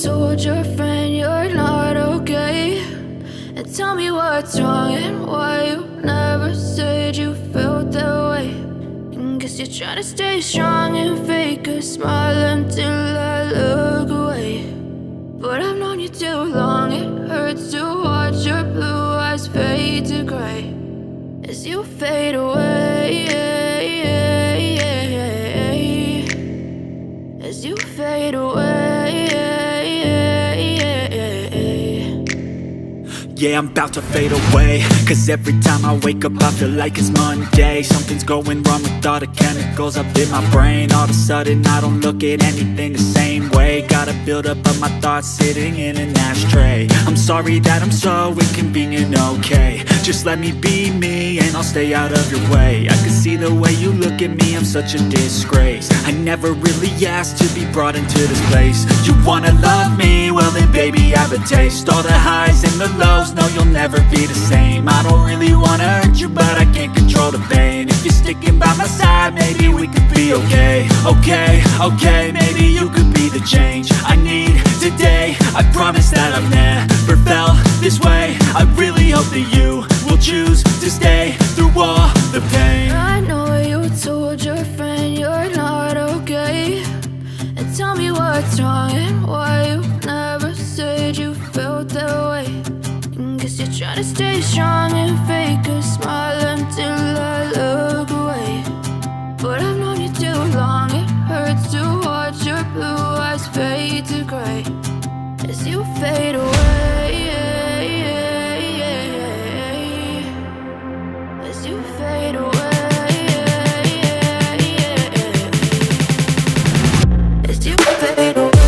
told your friend you're not okay, and tell me what's wrong and why you never said you felt that way. And guess you're trying to stay strong and fake a smile until I look away. But I've known you too long, it hurts to watch your blue eyes fade to gray as you fade away, as you fade away. Yeah, I'm about to fade away, cause every time I wake up I feel like it's Monday. Something's going wrong with all the chemicals up in my brain. All of a sudden I don't look at anything the same way. Got a buildup of my thoughts sitting in an ashtray. I'm sorry that I'm so inconvenient, okay. Just let me be me and I'll stay out of your way. I can see the way you look at me, I'm such a disgrace. I never really asked to be brought into this place. You wanna love me? Well then baby have a taste. All the highs and the lows, no, you'll never be the same. I don't really wanna hurt you, but I can't control the pain. If you're sticking by my side, maybe we could be okay. Okay, maybe you could be the change I need today. I promise that I've never felt this way. I really hope that you will choose to stay through all the pain. I know you told your friend you're not okay, and tell me what's wrong and why you never said you felt that way. And guess you're trying to stay strong and fake a smile until I look away. But I've known you too long, it hurts to watch your blue eyes fade to gray as you fade away, as you fade away, as you fade away.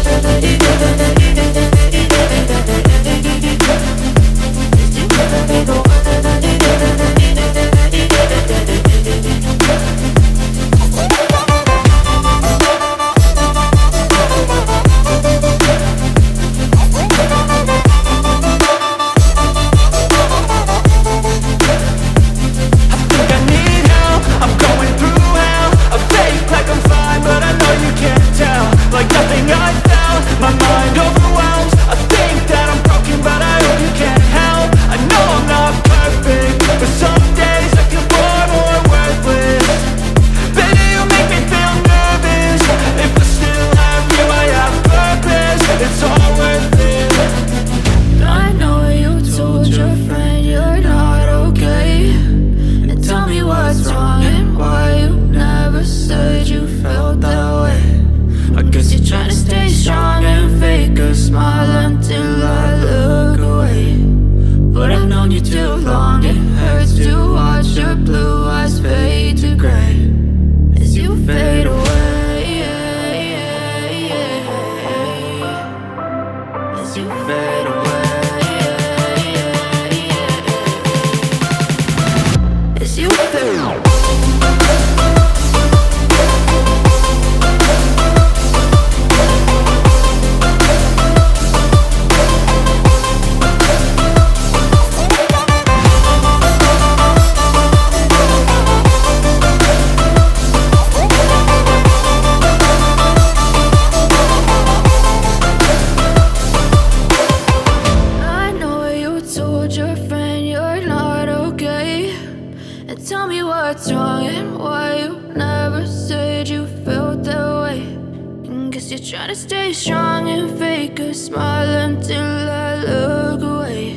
Trying to stay strong and fake a smile until I look away.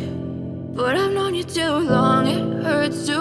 But I've known you too long, it hurts to